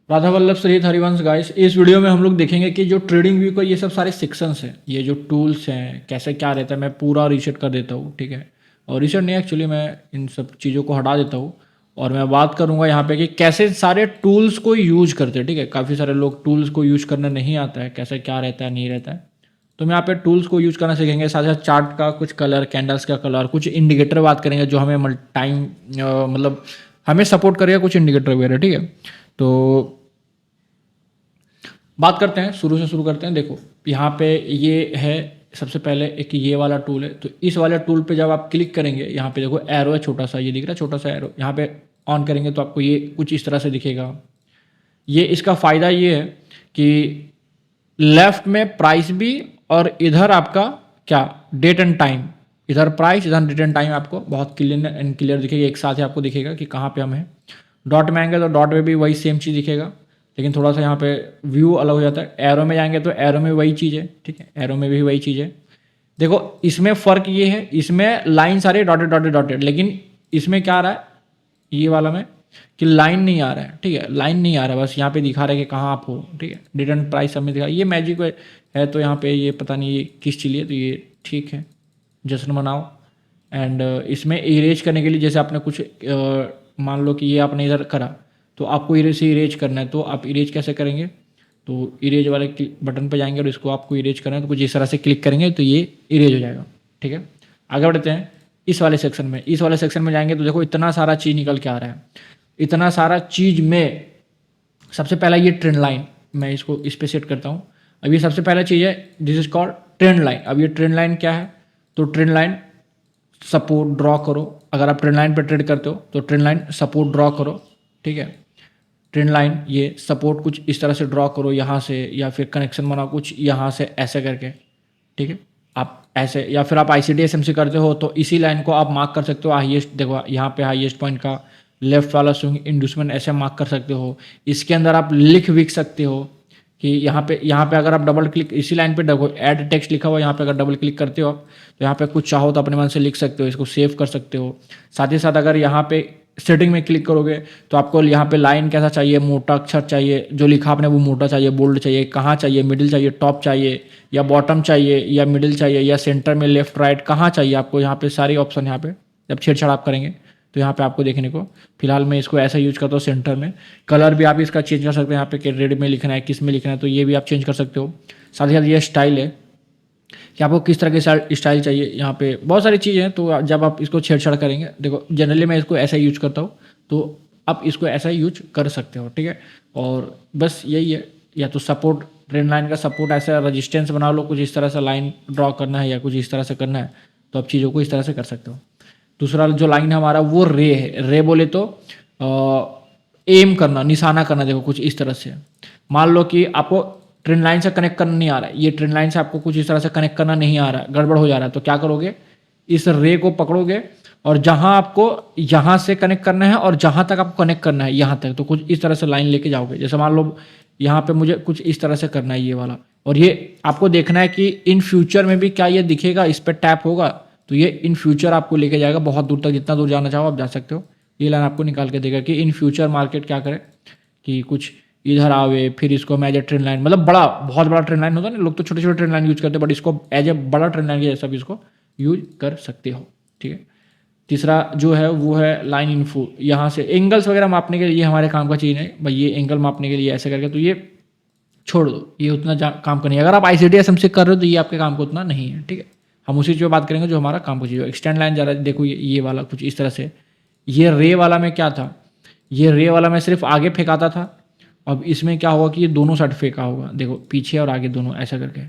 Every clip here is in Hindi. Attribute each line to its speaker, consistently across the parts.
Speaker 1: राधा वल्लभ श्री हरिवंश गाइस। इस वीडियो में हम लोग देखेंगे कि जो ट्रेडिंग व्यू का ये सब सारे सेक्शंस हैं, ये जो टूल्स हैं, कैसे क्या रहता है। मैं पूरा रीसेट कर देता हूँ, ठीक है। और रीसेट नहीं, एक्चुअली मैं इन सब चीज़ों को हटा देता हूँ और मैं बात करूँगा यहाँ पे कि कैसे सारे टूल्स को यूज करते हैं, ठीक है। काफ़ी सारे लोग टूल्स को यूज करना नहीं आता है, कैसे क्या रहता है नहीं रहता है। तो हम यहाँ पे टूल्स को यूज करना सीखेंगे, साथ साथ चार्ट का कुछ कलर, कैंडल्स का कलर, कुछ इंडिकेटर बात करेंगे जो हमें टाइम मतलब हमें सपोर्ट करेगा, कुछ इंडिकेटर वगैरह, ठीक है। तो बात करते हैं, शुरू से शुरू करते हैं। देखो यहाँ पे ये है, सबसे पहले एक ये वाला टूल है। तो इस वाले टूल पे जब आप क्लिक करेंगे, यहाँ पे देखो एरो है छोटा सा, ये दिख रहा है छोटा सा एरो, यहाँ पे ऑन करेंगे तो आपको ये कुछ इस तरह से दिखेगा। ये इसका फ़ायदा ये है कि लेफ्ट में प्राइस भी और इधर आपका क्या डेट एंड टाइम, इधर प्राइस इधर डेट एंड टाइम आपको बहुत क्लियर एंड क्लियर दिखेगा, एक साथ ही आपको दिखेगा कि कहाँ पे हम हैं। डॉट में आएंगे तो डॉट में भी वही सेम चीज़ दिखेगा, लेकिन थोड़ा सा यहाँ पे व्यू अलग हो जाता है। एरो में जाएंगे तो एरो में वही चीज़ है, ठीक है, एरो में भी वही चीज़ है। देखो इसमें फ़र्क ये है, इसमें लाइन सारे डॉटेड डॉटेड डॉटेड, लेकिन इसमें क्या आ रहा है ये वाला में कि लाइन नहीं आ रहा है, ठीक है, लाइन नहीं आ रहा है, बस यहाँ पे दिखा रहा है कि कहाँ आप हो, ठीक है। डेट एंड प्राइस सब में दिखा, ये मैजिक है। तो यहाँ पे ये पता नहीं ये किस चीज़ है, तो ये ठीक है, जश्न मनाओ। एंड इसमें इरेज करने के लिए जैसे आपने कुछ मान लो कि ये आपने इधर करा तो आपको इरेज से इरेज करना है, तो आप इरेज कैसे करेंगे, तो इरेज वाले बटन पे जाएंगे और इसको आपको इरेज करना है, तो कुछ इस तरह से क्लिक करेंगे तो ये इरेज हो जाएगा, ठीक है। आगे बढ़ते हैं इस वाले सेक्शन में। इस वाले सेक्शन में जाएंगे तो देखो इतना सारा चीज़ निकल के आ रहा है। इतना सारा चीज़ में सबसे पहला ये ट्रेंड लाइन, मैं इसको इस पे सेट करता हूँ। अब ये सबसे पहला चीज़ है, this is called trend line. अब ये ट्रेंड लाइन क्या है, तो ट्रेंड लाइन सपोर्ट ड्रॉ करो। अगर आप ट्रेंड लाइन पर ट्रेड करते हो तो ट्रेंड लाइन सपोर्ट ड्रॉ करो, ठीक है। ट्रेंड लाइन ये सपोर्ट कुछ इस तरह से ड्रॉ करो यहाँ से, या फिर कनेक्शन बनाओ कुछ यहाँ से ऐसे करके, ठीक है। आप ऐसे, या फिर आप ICD-SMC करते हो तो इसी लाइन को आप मार्क कर सकते हो। हाईएस्ट देखो यहाँ पे हाईएस्ट पॉइंट का लेफ्ट वाला स्विंग इंड्यूसमेंट ऐसे मार्क कर सकते हो। इसके अंदर आप लिख भी सकते हो कि यहाँ पे अगर आप डबल क्लिक इसी लाइन पे देखो ऐड टेक्स्ट लिखा हुआ, यहाँ पे अगर डबल क्लिक करते हो आप तो यहाँ पे कुछ चाहो तो अपने मन से लिख सकते हो, इसको सेव कर सकते हो। साथ ही साथ अगर यहाँ पे सेटिंग में क्लिक करोगे तो आपको यहाँ पे लाइन कैसा चाहिए, मोटा अक्षर चाहिए, जो लिखा आपने वो मोटा चाहिए, बोल्ड चाहिए, कहाँ चाहिए, मिडिल चाहिए, टॉप चाहिए या बॉटम चाहिए या मिडिल चाहिए या सेंटर में लेफ्ट राइट कहाँ चाहिए आपको, यहाँ पे सारे ऑप्शन यहाँ पे जब छेड़छाड़ आप करेंगे तो यहाँ पे आपको देखने को। फिलहाल मैं इसको ऐसा यूज करता हूँ सेंटर में। कलर भी आप इसका चेंज कर सकते हैं, यहाँ पे कि रेड में लिखना है, किस में लिखना है, तो ये भी आप चेंज कर सकते हो। साथ ही साथ ये स्टाइल है कि आपको किस तरह की स्टाइल चाहिए, यहाँ पे बहुत सारी चीज़ें हैं। तो जब आप इसको छेड़छाड़ करेंगे, देखो जनरली मैं इसको ऐसा यूज करता हूँ, तो आप इसको ऐसा यूज कर सकते हो, ठीक है। और बस यही है, या तो सपोर्ट ट्रेंड लाइन का सपोर्ट ऐसा रेजिस्टेंस बना लो, कुछ इस तरह से लाइन ड्रॉ करना है या कुछ इस तरह से करना है, तो आप चीज़ों को इस तरह से कर सकते हो। दूसरा जो लाइन है हमारा वो रे है। रे बोले तो एम करना, निशाना करना। देखो कुछ इस तरह से, मान लो कि आपको ट्रेंड लाइन से कनेक्ट करना नहीं आ रहा है, ये ट्रेंड लाइन से आपको कुछ इस तरह से कनेक्ट करना नहीं आ रहा है, गड़बड़ हो जा रहा है, तो क्या करोगे, इस रे को पकड़ोगे और जहां आपको यहाँ से कनेक्ट करना है और जहां तक आपको कनेक्ट करना है यहाँ तक, तो कुछ इस तरह से लाइन लेके जाओगे। जैसे मान लो यहाँ पे मुझे कुछ इस तरह से करना है ये वाला, और ये आपको देखना है कि इन फ्यूचर में भी क्या ये दिखेगा, इस पर टैप होगा तो ये इन फ्यूचर आपको लेके जाएगा बहुत दूर तक, जितना दूर जाना चाहो आप जा सकते हो। ये लाइन आपको निकाल के देगा कि इन फ्यूचर मार्केट क्या करे, कि कुछ इधर आवे, फिर इसको मैं एज ए ट्रेंड लाइन, मतलब बड़ा बहुत बड़ा ट्रेंड लाइन होता है ना, लोग तो छोटे छोटे ट्रेंड लाइन यूज करते हैं, बट इसको एज ए बड़ा ट्रेंड लाइन के जैसा भी इसको यूज कर सकते हो, ठीक है। तीसरा जो है वो है लाइन इन्फो। यहाँ से एंगल्स वगैरह मापने के लिए हमारे काम का चीज़ है भाई, ये एंगल मापने के लिए ऐसे करके, तो ये छोड़ दो, ये उतना काम का नहीं है। अगर आप ICD-SMC कर रहे हो तो ये आपके काम का उतना नहीं है, ठीक है। हम उसी चीज़ पे बात करेंगे जो हमारा काम का चीज़ है। एक्सटेंड लाइन जा रहा है, देखो ये वाला कुछ इस तरह से। ये रे वाला में क्या था, ये रे वाला में सिर्फ आगे फेंकाता था, अब इसमें क्या होगा कि ये दोनों साइड फेंका होगा, देखो पीछे और आगे दोनों ऐसा करके,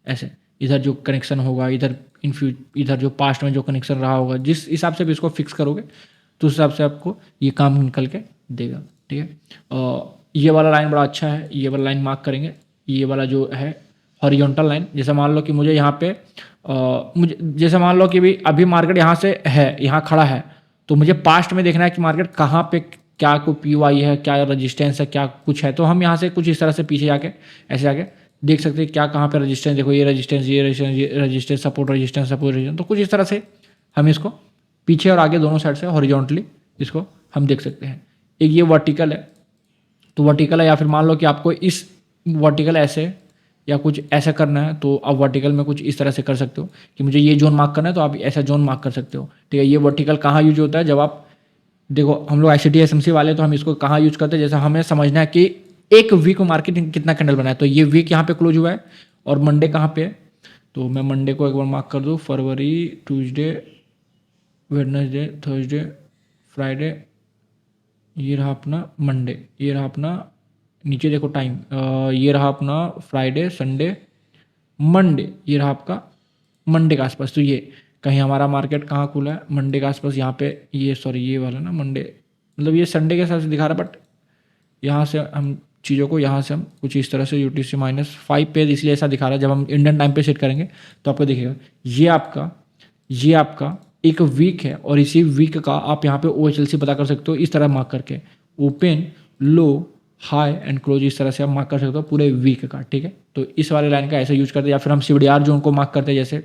Speaker 1: ऐसे इधर जो कनेक्शन होगा, इधर इधर जो पास्ट में जो कनेक्शन रहा होगा, जिस हिसाब से भी इसको फिक्स करोगे तो उस हिसाब से आपको ये काम निकल के देगा, ठीक है। और ये वाला लाइन बड़ा अच्छा है, ये वाला लाइन मार्क करेंगे। ये वाला जो है हॉरिजॉन्टल लाइन, जैसे मान लो कि मुझे यहाँ पे मुझे जैसे मान लो कि भी अभी मार्केट यहाँ से है, यहाँ खड़ा है, तो मुझे पास्ट में देखना है कि मार्केट कहाँ पे क्या को PY है, क्या रजिस्टेंस है, क्या कुछ है। तो हम यहाँ से कुछ इस तरह से पीछे जाके ऐसे जाके देख सकते हैं क्या कहाँ पे रजिस्टेंस, देखो ये रजिस्टेंस, ये रजिस्टेंस, ये resistance, support resistance, support resistance, तो कुछ इस तरह से हम इसको पीछे और आगे दोनों साइड से हॉरिजॉन्टली इसको हम देख सकते हैं। एक ये वर्टिकल है, तो वर्टिकल है, या फिर मान लो कि आपको इस वर्टिकल ऐसे या कुछ ऐसा करना है, तो आप वर्टिकल में कुछ इस तरह से कर सकते हो कि मुझे ये जोन मार्क करना है, तो आप ऐसा जोन मार्क कर सकते हो। ठीक है, ये वर्टिकल कहाँ यूज होता है, जब आप देखो हम लोग ICT SMC वाले, तो हम इसको कहाँ यूज करते हैं, जैसे हमें समझना है कि एक वीक में मार्केट कितना कैंडल बना है, तो ये वीक यहाँ पे क्लोज हुआ है और मंडे कहाँ पे है, तो मैं मंडे को एक बार मार्क कर दूँ, फरवरी, ट्यूसडे, वेडनेसडे, थर्सडे, फ्राइडे, ये रहा अपना मंडे, ये रहा अपना नीचे देखो टाइम, ये रहा अपना फ्राइडे, संडे, मंडे, ये रहा आपका मंडे के आसपास। तो ये कहीं हमारा मार्केट कहाँ खुला है, मंडे के आसपास, यहाँ पे ये सॉरी ये वाला ना मंडे, मतलब ये संडे के हिसाब से दिखा रहा है, बट यहाँ से हम चीज़ों को यहाँ से हम कुछ इस तरह से UTC-5 पे इसलिए ऐसा दिखा रहा है। जब हम इंडियन टाइम पे सेट करेंगे तो आपको दिखेगा ये आपका एक वीक है, और इसी वीक का आप यहाँ पे OHLC पता कर सकते हो इस तरह मार्क करके, open, low, high and close, इस तरह से आप मार्क कर सकते हो पूरे वीक का। ठीक है, तो इस वाले लाइन का ऐसे यूज करते हैं, या फिर हम CBDR जोन को मार्क करते हैं, जैसे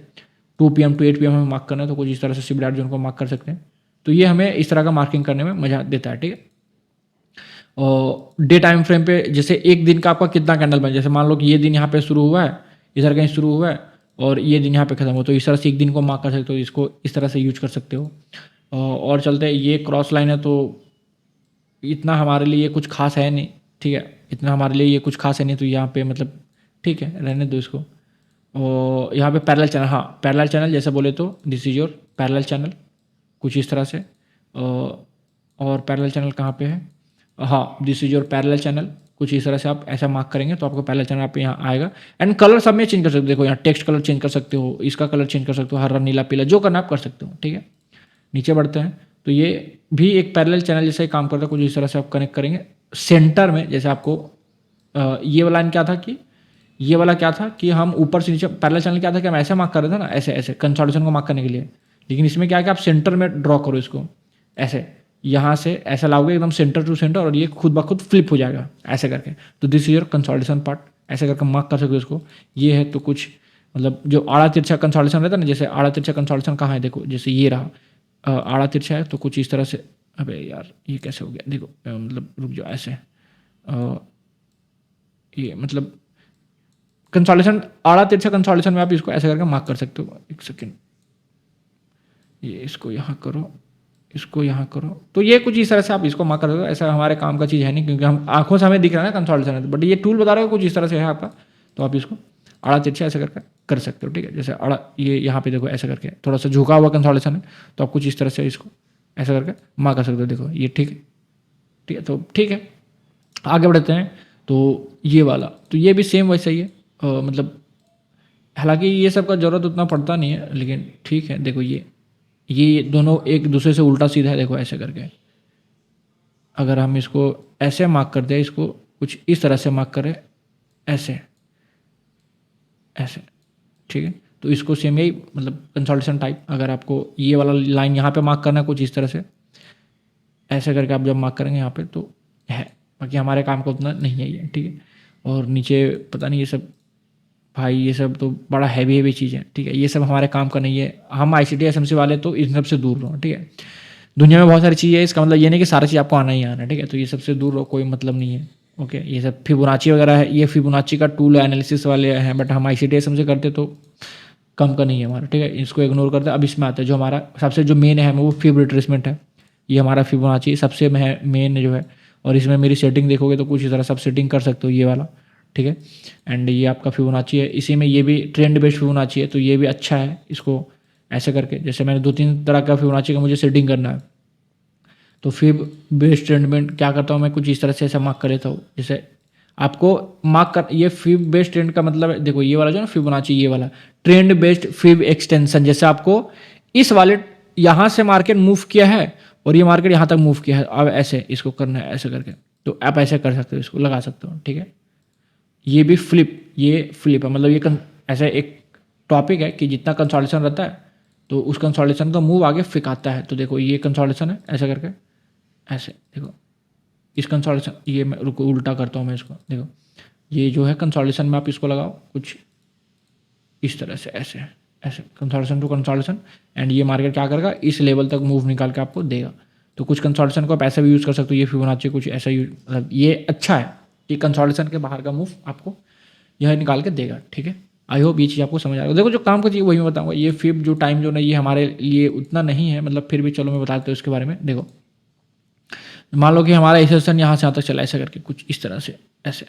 Speaker 1: 2 PM to 8 PM हमें मार्क करना है, तो कुछ इस तरह से CBDR जोन को मार्क कर सकते हैं। तो ये हमें इस तरह का मार्किंग करने में मजा देता है। ठीक है, और डे टाइम फ्रेम पे जैसे एक दिन का आपका कितना कैंडल बन, जैसे मान लो कि ये दिन यहाँ पे शुरू हुआ है, इधर कहीं शुरू हुआ है, और ये दिन यहाँ पे खत्म हो, तो इस तरह से एक दिन को मार्क कर सकते हो, इसको इस तरह से यूज कर सकते हो। और चलते हैं, ये क्रॉस लाइन है, तो इतना हमारे लिए कुछ खास है नहीं। ठीक है, इतना हमारे लिए ये कुछ खास है नहीं, तो यहाँ पे मतलब ठीक है, रहने दो इसको। और यहाँ पे पैरेलल चैनल, हाँ पैरेलल चैनल जैसे बोले तो this is your parallel channel, कुछ इस तरह से। और पैरेलल चैनल कहाँ पे है, हाँ this is your parallel channel, कुछ इस तरह से आप ऐसा मार्क करेंगे तो आपको पैरेलल चैनल आप यहाँ आएगा। एंड कलर सब में चेंज कर सकते हो, देखो यहाँ टेक्स्ट कलर चेंज कर सकते हो, इसका कलर चेंज कर सकते हो, हरा, नीला, पीला, जो करना आप कर सकते हो। ठीक है, नीचे बढ़ते हैं, तो ये भी एक पैरेलल चैनल जैसे काम करता है, कुछ इस तरह से आप कनेक्ट करेंगे सेंटर में। जैसे आपको ये वाला क्या था कि ये वाला क्या था कि हम ऊपर से नीचे, पैरेलल चैनल क्या था कि हम ऐसे मार्क कर रहे थे ना, ऐसे ऐसे कंसोलिडेशन को मार्क करने के लिए, लेकिन इसमें क्या है कि आप सेंटर में ड्रॉ करो इसको, ऐसे यहाँ से ऐसा लाओगे एकदम सेंटर टू सेंटर, और ये खुद ब खुद फ्लिप हो जाएगा ऐसे करके। तो this is your consolidation part, ऐसे करके मार्क कर सकते हो इसको। ये है तो कुछ मतलब जो आड़ा तिरछा कंसोलिडेशन रहता है ना, जैसे आड़ा तिरछा कंसोलिडेशन कहाँ है, देखो जैसे ये रहा आड़ा तिरछा है, तो कुछ इस तरह से, अबे यार ये कैसे हो गया, देखो मतलब रुक जाओ, ऐसे ये मतलब कंसोलिडेशन, आड़ा तिरछा कंसोलिडेशन में आप इसको ऐसे करके मार्क कर सकते हो। एक सेकेंड, ये इसको यहाँ करो, इसको यहाँ करो, तो ये कुछ इस तरह से आप इसको मार्क कर सकते हो। ऐसा हमारे काम का चीज़ है नहीं, क्योंकि हम आंखों से हमें दिख रहा है ना कंसोलिडेशन है, बट ये टूल बता रहा है कुछ इस तरह से है आपका, तो आप इसको आड़ा तिरछा ऐसे करके कर सकते हो। ठीक है, जैसे आड़ा, ये यहाँ पे देखो ऐसे करके थोड़ा सा झुका हुआ कंसोलिडेशन है, तो आप कुछ इस तरह से इसको ऐसा करके मार्क कर सकते हो। देखो ये ठीक है, ठीक है, तो ठीक है आगे बढ़ते हैं। तो ये वाला, तो ये भी सेम वैसा ही है, मतलब हालांकि ये सब का ज़रूरत उतना पड़ता नहीं है, लेकिन ठीक है। देखो ये दोनों एक दूसरे से उल्टा सीधा है, देखो ऐसे करके अगर हम इसको ऐसे मार्क कर दें, इसको कुछ इस तरह से मार्क करें, ऐसे ऐसे, ठीक है, तो इसको सेम यही मतलब कंसोलिडेशन टाइप, अगर आपको ये वाला लाइन यहाँ पे मार्क करना है कुछ इस तरह से ऐसे करके आप जब मार्क करेंगे यहाँ पे तो है, बाकी हमारे काम का उतना नहीं है ये। ठीक है, और नीचे पता नहीं ये सब, भाई ये सब तो बड़ा हैवी चीज़ है। ठीक है, ये सब हमारे काम का नहीं है, हम ICT SMC वाले तो इन सब से दूर रहो। ठीक है, दुनिया में बहुत सारी चीज़ें है, इसका मतलब ये नहीं कि सारी चीज़ आपको आना ही आना है। ठीक है, तो ये सबसे दूर रहो, कोई मतलब नहीं है। ओके, ये सब फिबोनाची वगैरह है, ये फिबोनाची का टूल एनालिसिस वाले हैं, बट हम ICT SMC करते तो कम का नहीं है हमारा। ठीक है, इसको इग्नोर करते हैं। अब इसमें आता है जो हमारा सबसे जो मेन है वो फिब रिट्रेसमेंट है, ये हमारा फिबोनाची सबसे मेन जो है, और इसमें मेरी सेटिंग देखोगे तो कुछ इस तरह सब सेटिंग कर सकते हो ये वाला। ठीक है, एंड ये आपका फिबोनाची है, इसी में ये भी ट्रेंड बेस्ड फिबोनाची है, तो ये भी अच्छा है। इसको ऐसे करके, जैसे मैंने 2-3 तरह का फिबोनाची का मुझे सेटिंग करना है, तो फिब बेस्ड ट्रेंड में क्या करता हूँ मैं, कुछ इस तरह से ऐसा मार्क कर लेता हूँ। जैसे आपको मार्क कर, ये फिब बेस्ड ट्रेंड का मतलब है, देखो ये वाला जो ना फिबोनाची, ये वाला ट्रेंड बेस्ड फिब एक्सटेंशन, जैसे आपको इस वाले यहाँ से मार्केट मूव किया है और ये मार्केट यहाँ तक मूव किया है, अब ऐसे इसको करना है ऐसे करके, तो आप ऐसे कर सकते हो, इसको लगा सकते हो। ठीक है, ये भी फ्लिप, ये फ्लिप है, मतलब ये ऐसा एक टॉपिक है कि जितना कंसोलिडेशन रहता है तो उस कंसोलिडेशन का मूव आगे फिकाता है। तो देखो ये कंसोलिडेशन है, ऐसा करके ऐसे देखो इस कंसोलिडेशन, ये मैं रुको उल्टा करता हूँ मैं इसको, देखो ये जो है कंसोलिडेशन में आप इसको लगाओ कुछ इस तरह से, ऐसे ऐसे कंसोलिडेशन टू कंसोलिडेशन, एंड ये मार्केट क्या करेगा, इस लेवल तक मूव निकाल के आपको देगा। तो कुछ कंसोलिडेशन को आप ऐसा भी यूज़ कर सकते हो, ये फिबोनाची कुछ ऐसा यूज, मतलब ये अच्छा है कि कंसोलिडेशन के बाहर का मूव आपको यह निकाल के देगा। ठीक है, आई होप ये चीज़ आपको समझ आ रहा है। देखो जो काम का चीज़ वही मैं बताऊंगा, ये फिब जो टाइम जोन है ये हमारे लिए उतना नहीं है, मतलब फिर भी चलो मैं बता देता हूँ इसके बारे में। देखो मान लो कि हमारा ऐसे सेशन यहाँ से यहाँ तक चला ऐसा करके कुछ इस तरह से ऐसे,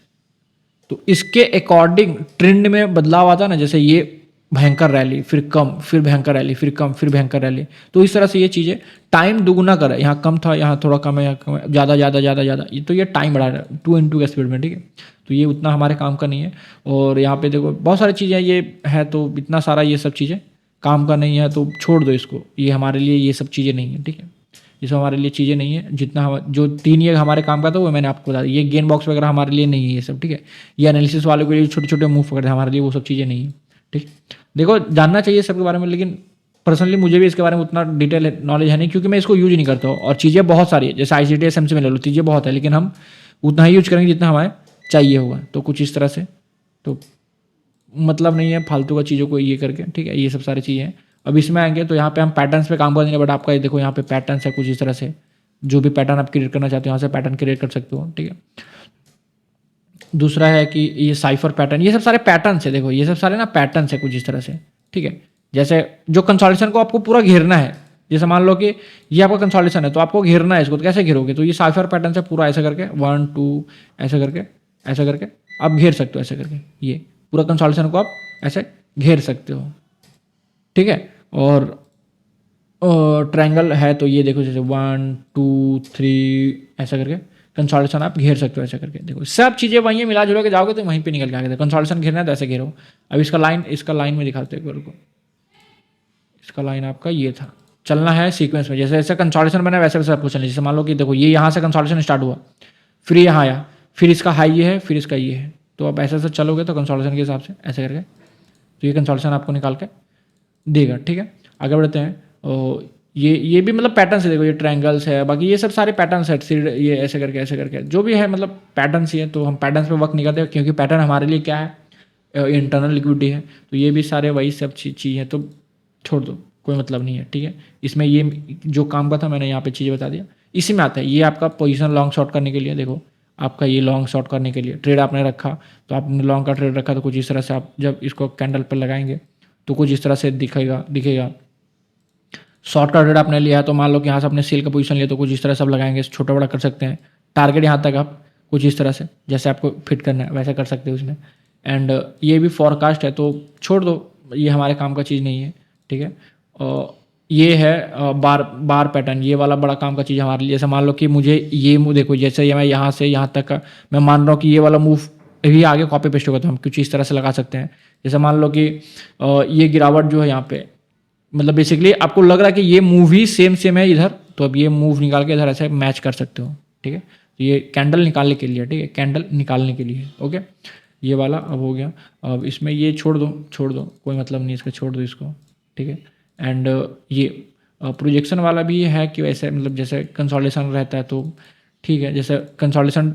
Speaker 1: तो इसके अकॉर्डिंग ट्रेंड में बदलाव आता है ना, जैसे ये भयंकर रैली फिर कम फिर भयंकर रैली फिर कम फिर भयंकर रैली, तो इस तरह से ये चीज़ें टाइम दुगुना करे, यहाँ कम था यहाँ थोड़ा कम है, यहाँ कम है, ज़्यादा ज़्यादा ज़्यादा ज़्यादा, ये तो ये टाइम बढ़ा रहा है 2x के स्पीड में। ठीक है, तो ये उतना हमारे काम का नहीं है। और यहाँ पे देखो बहुत सारी चीज़ें ये है, तो इतना सारा ये सब चीज़ें काम का नहीं है, तो छोड़ दो इसको, ये हमारे लिए ये सब चीज़ें नहीं है। ठीक है, ये सब हमारे लिए चीज़ें नहीं है, जितना जो 3 ये हमारे काम का था वो मैंने आपको बता दिया। ये गेन बॉक्स वगैरह हमारे लिए नहीं है ये सब। ठीक है, ये एनालिसिस वाले के लिए छोटे छोटे मूव वगैरह हमारे लिए वो सब चीज़ें नहीं है। ठीक, देखो जानना चाहिए सबके बारे में, लेकिन पर्सनली मुझे भी इसके बारे में उतना डिटेल नॉलेज है नहीं, क्योंकि मैं इसको यूज नहीं करता हूँ, और चीज़ें बहुत सारी है, जैसे ICTS से में ले लो, चीज़ें बहुत है, लेकिन हम उतना ही यूज करेंगे जितना हमें चाहिए होगा। तो कुछ इस तरह से, तो मतलब नहीं है फालतू का चीज़ों को ये करके। ठीक है, ये सब सारी चीज़ें हैं। अब इसमें आएंगे तो यहाँ पे हम पैटर्न्स पे काम करेंगे, बट आपका ये देखो यहाँ पे पैटर्न्स है कुछ इस तरह से, जो भी पैटर्न आप क्रिएट करना चाहते हो यहाँ से पैटर्न क्रिएट कर सकते हो। ठीक है, दूसरा है कि ये साइफर पैटर्न, ये सब सारे पैटर्न्स है, देखो ये सब सारे ना पैटर्न्स है कुछ इस तरह से। ठीक है, जैसे जो कंसोलिडेशन को आपको पूरा घेरना है, जैसे मान लो कि ये आपका कंसोलिडेशन है तो आपको घेरना है इसको, तो कैसे घेरोगे, तो ये साइफर पैटर्न से पूरा ऐसा करके 1 2 ऐसा करके आप घेर सकते हो, ऐसे करके ये पूरा कंसोलिडेशन को आप ऐसे घेर सकते हो। ठीक है, और ट्रायंगल है तो ये देखो जैसे 1 2 3 ऐसा करके कंसोलिडेशन आप घेर सकते हो ऐसा करके। देखो सब चीज़ें वहीं है, मिला जुला के जाओगे तो वहीं पे निकल के आगे। कंसोलिडेशन घेरना है तो ऐसे घेरो। अब इसका लाइन में दिखाते हैं को, इसका लाइन आपका ये था, चलना है सीक्वेंस में, जैसे जैसे कंसोलिडेशन बना वैसे वैसे आपको चलना है। जैसे मान लो कि देखो ये यहाँ से कंसोलिडेशन स्टार्ट हुआ, फिर यहाँ आया, फिर इसका हाई ये है, फिर इसका ये है, तो आप ऐसे ऐसे चलोगे तो कंसोलिडेशन के हिसाब से ऐसे करके तो ये कंसोलिडेशन आपको निकाल के देगा। ठीक है, आगे बढ़ते हैं। और ये भी मतलब पैटर्न्स है, देखो ये ट्रायंगल्स है, बाकी ये सब सारे पैटर्न्स है, ये ऐसे करके जो भी है मतलब पैटर्न्स ही है। तो हम पैटर्न्स पे वर्क नहीं करते, क्योंकि पैटर्न हमारे लिए क्या है, इंटरनल लिक्विडिटी है। तो ये भी सारे वही सब चीज़ है, तो छोड़ दो, कोई मतलब नहीं है। ठीक है, इसमें ये जो काम का था मैंने यहाँ पे चीज़ें बता दिया। इसी में आता है ये आपका पोजीशन लॉन्ग शॉर्ट करने के लिए। देखो आपका ये लॉन्ग शॉर्ट करने के लिए ट्रेड आपने रखा, तो आपने लॉन्ग का ट्रेड रखा, तो कुछ इस तरह से आप जब इसको कैंडल पर लगाएंगे तो कुछ इस तरह से दिखेगा। शॉर्ट का ट्रेड आपने लिया है तो मान लो कि यहाँ से आपने सेल का पोजीशन लिया, तो कुछ इस तरह से आप लगाएंगे, छोटा बड़ा कर सकते हैं। टारगेट यहाँ तक आप कुछ इस तरह से जैसे आपको फिट करना है वैसे कर सकते हो उसमें। एंड ये भी फॉरकास्ट है, तो छोड़ दो, ये हमारे काम का चीज़ नहीं है। ठीक है, और ये है बार पैटर्न, ये वाला बड़ा काम का चीज़ हमारे लिए। जैसे मान लो कि मुझे ये देखो, जैसे ये मैं यहाँ से यहाँ तक का मैं मान रहा हूँ कि ये वाला मूव भी आगे कॉपी पेस्ट होगा, तो हम कुछ इस तरह से लगा सकते हैं। जैसे मान लो कि ये गिरावट जो है यहाँ पे, मतलब बेसिकली आपको लग रहा है कि ये मूव ही सेम है इधर, तो अब ये मूव निकाल के इधर ऐसे मैच कर सकते हो। ठीक है, तो ये कैंडल निकालने के लिए, ठीक है, कैंडल निकालने के लिए। ओके, ये वाला अब हो गया। अब इसमें ये छोड़ दो, कोई मतलब नहीं इसका, छोड़ दो इसको। ठीक है, एंड ये प्रोजेक्शन वाला भी है कि वैसे मतलब जैसे कंसोलिडेशन रहता है तो ठीक है, जैसे कंसोलिडेशन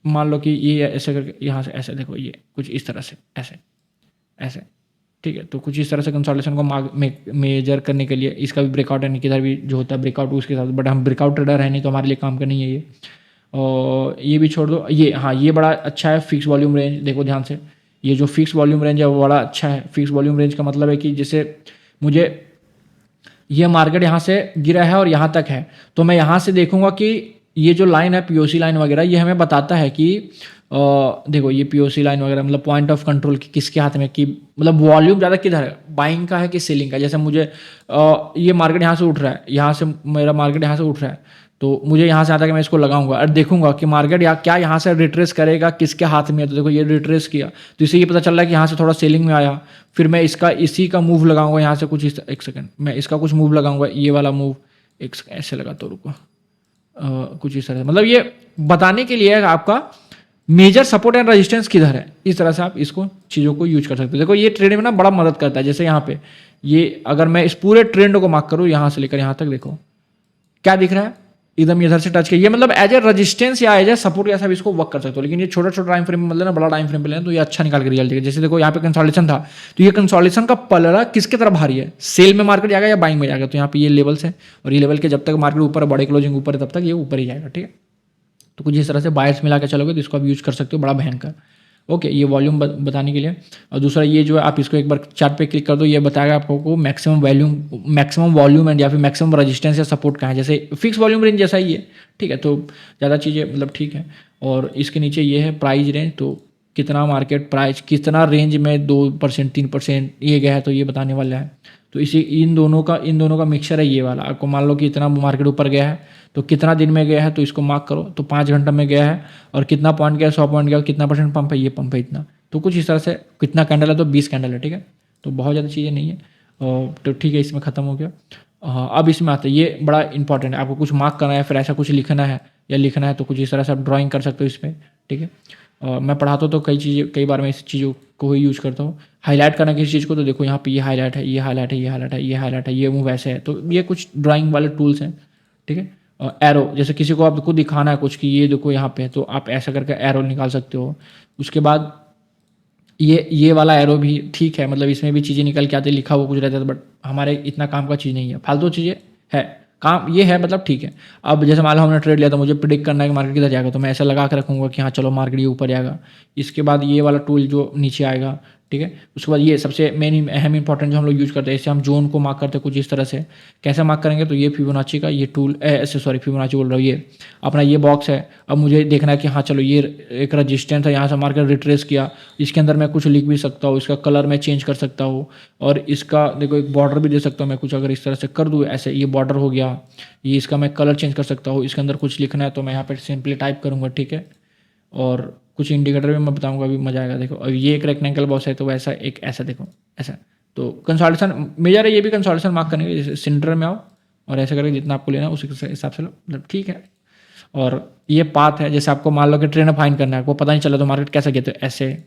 Speaker 1: मान लो कि ये ऐसे करके यहाँ से ऐसे देखो, ये कुछ इस तरह से ऐसे ठीक है, तो कुछ इस तरह से कंसोलिडेशन को मेजर करने के लिए इसका भी ब्रेकआउट है, किधर भी जो होता है ब्रेकआउट उसके साथ, बट हम ब्रेकआउट ट्रेडर है नहीं तो हमारे लिए काम का नहीं है ये। और ये भी छोड़ दो। ये हाँ, ये बड़ा अच्छा है फिक्स वॉल्यूम रेंज, देखो ध्यान से, ये जो फिक्स वॉल्यूम रेंज है वो बड़ा अच्छा है। फिक्स वॉल्यूम रेंज का मतलब है कि जैसे मुझे ये मार्केट यहाँ से गिरा है और यहाँ तक है, तो मैं यहाँ से देखूंगा कि ये जो लाइन है POC लाइन वगैरह, ये हमें बताता है कि देखो ये POC लाइन वगैरह मतलब पॉइंट ऑफ कंट्रोल किसके हाथ में, कि मतलब वॉल्यूम ज़्यादा किधर है, बाइंग का है कि सेलिंग का। जैसे मुझे ये मार्केट यहाँ से उठ रहा है, यहाँ से मेरा मार्केट यहाँ से उठ रहा है, तो मुझे यहाँ से आता है कि मैं इसको लगाऊंगा और देखूंगा कि मार्केट क्या यहाँ से रिट्रेस करेगा, किसके हाथ में है। तो देखो ये रिट्रेस किया, तो इससे ये पता चल रहा है कि यहाँ से थोड़ा सेलिंग में आया, फिर मैं इसी का मूव लगाऊंगा यहाँ से कुछ एक सेकंड, मैं इसका कुछ मूव लगाऊंगा, ये वाला मूव एक ऐसे लगा, तो रुको कुछ इस तरह से, मतलब ये बताने के लिए आपका मेजर सपोर्ट एंड रेजिस्टेंस किधर है, इस तरह से आप इसको चीज़ों को यूज कर सकते हो। देखो ये ट्रेड में ना बड़ा मदद करता है। जैसे यहाँ पे ये अगर मैं इस पूरे ट्रेंड को मार्क करूँ यहाँ से लेकर यहाँ तक, देखो क्या दिख रहा है, एकदम इधर से टच किया, ये मतलब एज ए रेजिस्टेंस या एज ए सपोर्ट ऐसा भी इसको वर्क कर सकते हो। लेकिन ये छोटा छोटा टाइम फ्रेम में मतलब ना बड़ा टाइम फ्रेम पे लेना तो ये अच्छा निकाल के रिजल्ट देगा। जैसे देखो यहाँ पे कंसोलिडेशन था, तो ये कंसोलिडेशन का पलड़ा किसके तरफ भारी है, सेल में मार्केट जाएगा या बाइंग में जाएगा। तो यहाँ पे ये लेवल्स है और ये लेवल के जब तक मार्केट ऊपर बड़े क्लोजिंग ऊपर है तब तक ये ऊपर ही जाएगा, ठीक है। तो कुछ इस तरह से बायर्स मिला के चलोगे तो इसको आप यूज कर सकते हो, बड़ा भयंकर। ओके, ये वॉल्यूम बताने के लिए। और दूसरा ये जो है आप इसको एक बार चार्ट पे क्लिक कर दो, ये बताएगा आपको मैक्सिमम वॉल्यूम एंड या फिर मैक्सिमम रेजिस्टेंस या सपोर्ट कहाँ है। जैसे फिक्स वॉल्यूम रेंज जैसा ही है, ठीक है, तो ज़्यादा चीज़ें मतलब ठीक है। और इसके नीचे ये है प्राइस रेंज, तो कितना मार्केट प्राइस कितना रेंज में 2% 3% ये गया है, तो ये बताने वाला है। तो इसी इन दोनों का मिक्सचर है ये वाला। आपको मान लो कि इतना मार्केट ऊपर गया है तो कितना दिन में गया है, तो इसको मार्क करो, तो 5 घंटा में गया है, और कितना पॉइंट गया, 100 पॉइंट गया, कितना परसेंट पंप है, ये पंप है इतना। तो कुछ इस तरह से कितना कैंडल है, तो 20 कैंडल है, ठीक है। तो बहुत ज़्यादा चीज़ें नहीं है, तो ठीक है, इसमें ख़त्म हो गया। अब इसमें आता है, ये बड़ा इंपॉर्टेंट है, आपको कुछ मार्क करना है, फिर ऐसा कुछ लिखना है या लिखना है, तो कुछ इस तरह से आप ड्राइंग कर सकते हो इस पर, ठीक है। मैं पढ़ाता हूँ तो कई बार मैं इस चीज़ों को ही यूज़ करता हूँ। हाईलाइट करना किसी चीज़ को, तो देखो यहाँ पे ये हाईलाइट है, ये हाईलाइट है, ये हाईलाइट है, ये हाईलाइट है, ये मूव ऐसे है, तो ये कुछ ड्राइंग वाले टूल्स हैं, ठीक है। एरो, जैसे किसी को आपको दिखाना है कुछ कि ये देखो यहाँ पे, तो आप ऐसा करके एरो निकाल सकते हो। उसके बाद ये वाला एरो भी ठीक है, मतलब इसमें भी चीज़ें निकल के आते, लिखा हुआ कुछ रहता है, बट हमारे इतना काम का चीज़ नहीं है, फालतू चीज़ें है, काम ये है, मतलब ठीक है। अब जैसे मान लो हमने ट्रेड लिया तो मुझे प्रिडिक्ट करना है कि मार्केट किधर जाएगा, तो मैं ऐसा लगा के रखूँगा कि हाँ चलो मार्केट ये ऊपर जाएगा। इसके बाद ये वाला टूल जो नीचे आएगा, ठीक है। उसके बाद ये सबसे मेन अहम इंपॉर्टेंट जो हम लोग यूज़ करते हैं, इससे हम जोन को मार्क करते हैं कुछ इस तरह से। कैसे मार्क करेंगे, तो ये फिबोनाची का ये टूल ऐसे, सॉरी फिबोनाची बोल रहा हूँ, ये अपना ये बॉक्स है। अब मुझे देखना है कि हाँ चलो ये एक रजिस्टेंस है, यहाँ से मार्केट रिट्रेस किया, इसके अंदर मैं कुछ लिख भी सकता हूँ, इसका कलर मैं चेंज कर सकता हूँ, और इसका देखो एक बॉर्डर भी दे सकता हूँ मैं कुछ, अगर इस तरह से कर दूँ ऐसे, ये बॉर्डर हो गया, ये इसका मैं कलर चेंज कर सकता हूँ। इसके अंदर कुछ लिखना है तो मैं यहाँ पर सिंपली टाइप करूँगा, ठीक है। और कुछ इंडिकेटर भी मैं बताऊंगा, अभी मजा आएगा। देखो, और ये एक रेक्टेंगल बॉक्स है, तो वैसा एक ऐसा देखो ऐसा, तो कंसोलिडेशन मेजर है, ये भी कंसोलिडेशन मार्क करने के, जैसे सेंटर में आओ और ऐसे करके जितना आपको लेना है उसी हिसाब से लो, मतलब ठीक है। और ये पाथ है, जैसे आपको मान लो कि ट्रेंड फाइंड करना है, आपको पता नहीं चला तो मार्केट कैसे गया, तो ऐसे